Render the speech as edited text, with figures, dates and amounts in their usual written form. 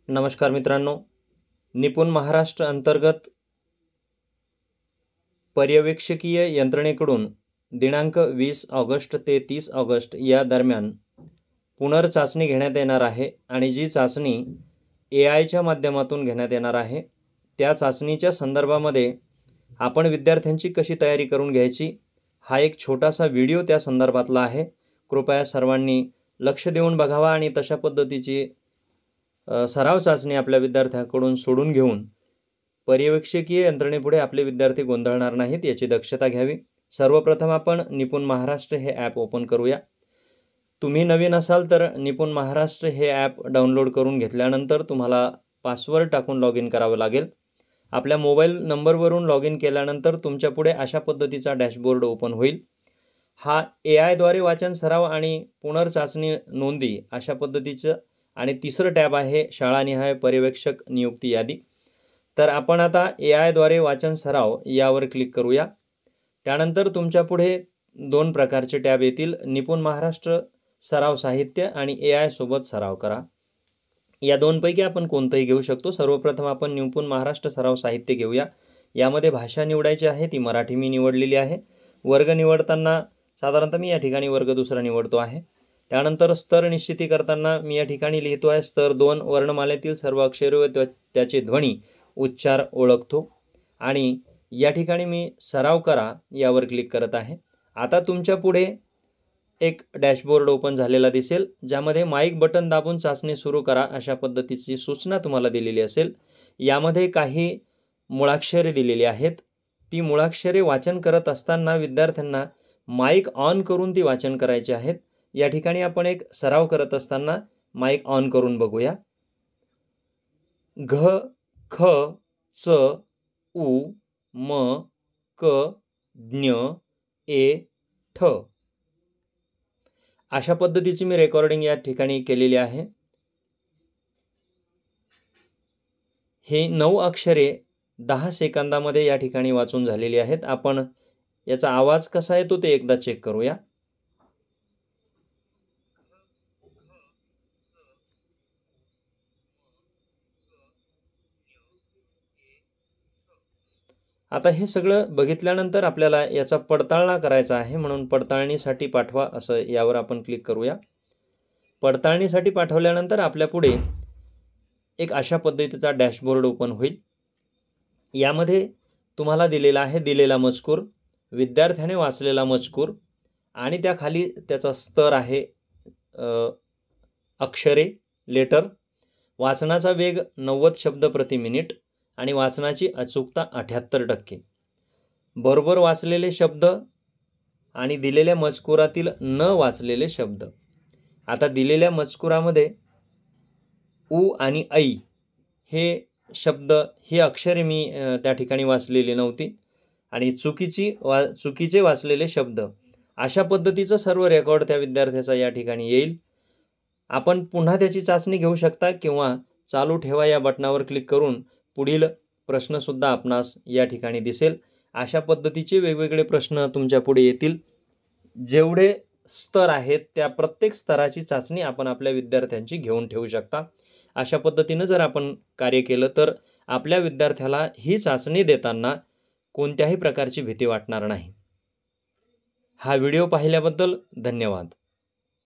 नमस्कार मित्रांनो, निपुण महाराष्ट्र अंतर्गत पर्यवेक्षकीय यंत्रणेकडून दिनांक 20 ऑगस्ट ते 30 ऑगस्ट या दरम्यान पुनर्चाचणी घेण्यात येणार आहे आणि जी चाचणी AI च्या माध्यमातून घेण्यात येणार आहे त्या चाचणीच्या संदर्भामध्ये आपण विद्यार्थ्यांची कशी तयारी करून घ्यायची हा एक छोटासा व्हिडिओ त्या संदर्भातला आहे। कृपया सर्वांनी लक्ष देऊन बघावा आणि तशा पद्धतीची सराव चाचणी आपल्या विद्यार्थ्यांकडून सोडून घेऊन पर्यवेक्षकीय यंत्रणेपुढे आपले विद्यार्थी गोंधळणार नाहीत याची दक्षता घ्यावी। सर्वप्रथम आपण निपुण महाराष्ट्र हे ॲप ओपन करूया। तुम्ही नवीन असाल तर निपुण महाराष्ट्र हे ॲप डाउनलोड करून घेतल्यानंतर तुम्हाला पासवर्ड टाकून लॉग इन करावं लागेल। आपल्या मोबाईल नंबरवरून लॉग इन केल्यानंतर तुमच्यापुढे अशा पद्धतीचा डॅशबोर्ड ओपन होईल। हा AI द्वारे वाचन सराव आणि पुनर्चाचणी नोंदी अशा पद्धतीचं आणि तिसरं टॅब आहे शाळानिहाय पर्यवेक्षक नियुक्ती यादी। तर आपण आता AI द्वारे वाचन सराव यावर क्लिक करूया। त्यानंतर तुमच्या पुढे दोन प्रकारचे टॅब येतील, निपुण महाराष्ट्र सराव साहित्य आणि AI सोबत सराव करा। या दोनपैकी आपण कोणतंही घेऊ शकतो। सर्वप्रथम आपण निपुण महाराष्ट्र सराव साहित्य घेऊया। यामध्ये भाषा निवडायची आहे, ती मराठी मी निवडलेली आहे। वर्ग निवडताना साधारणतः मी या ठिकाणी वर्ग दुसरा निवडतो आहे। त्यानंतर स्तर निश्चिती करताना मी या ठिकाणी लिहितो आहे स्तर 2 वर्णमालेतील सर्व अक्षरे व त्याचे ध्वनी उच्चार ओळखतो आणि या ठिकाणी मी सराव करा यावर क्लिक करत आहे। आता तुमच्या पुढे एक डॅशबोर्ड ओपन झालेला दिसेल, ज्यामध्ये माईक बटन दाबून चाचणी सुरू करा अशा पद्धतीची सूचना तुम्हाला दिलेली असेल। यामध्ये काही मुळाक्षरे दिलेली आहेत। ती मुळाक्षरे वाचन करत असताना विद्यार्थ्यांना माईक ऑन करून ती वाचन करायची आहेत। या ठिकाणी आपण एक सराव करत असताना माईक ऑन करून बघूया। घ ख च उ म क ज्ञ ए ठ अशा पद्धतीची मी रेकॉर्डिंग या ठिकाणी केलेली आहे। हे 9 अक्षरे 10 सेकंदामध्ये या ठिकाणी वाचून झालेली आहेत। आपण याचा आवाज कसा येतो ते एकदा चेक करूया। आता हे सगळं बघितल्यानंतर आपल्याला याचा पडताळणा करायचा आहे, म्हणून पडताळणीसाठी पाठवा असं यावर आपण क्लिक करूया। पडताळणीसाठी पाठवल्यानंतर आपल्या पुढे एक अशा पद्धतीचा डॅशबोर्ड ओपन होईल। यामध्ये तुम्हाला दिलेला आहे दिलेला मजकूर, विद्यार्थ्याने वाचलेला मजकूर आणि त्याखाली त्याचा स्तर आहे अक्षरे लेटर, वाचनाचा वेग 90 शब्द प्रति मिनिट आणि वाचनाची अचूकता 78%, बरोबर वाचलेले शब्द आणि दिलेल्या मजकुरातील न वाचलेले शब्द। आता दिलेल्या मजकुरामध्ये उ आणि ऐ हे शब्द ही अक्षरे मी त्या ठिकाणी वाचलेली नव्हती आणि चुकीचे वाचलेले शब्द अशा पद्धतीचं सर्व रेकॉर्ड त्या विद्यार्थ्याचा या ठिकाणी येईल। आपण पुन्हा त्याची चाचणी घेऊ शकता किंवा चालू ठेवा या बटनावर क्लिक करून पुढील प्रश्नसुद्धा आपणास या ठिकाणी दिसेल। अशा पद्धतीचे वेगवेगळे प्रश्न तुमच्या पुढे येतील। जेवढे स्तर आहेत त्या प्रत्येक स्तराची चाचणी आपण आपल्या विद्यार्थ्यांची घेऊन ठेवू शकता। अशा पद्धतीने जर आपण कार्य केलं तर आपल्या विद्यार्थ्याला ही चाचणी देताना कोणत्याही प्रकारची भीती वाटणार नाही। हा व्हिडिओ पाहिल्याबद्दल धन्यवाद।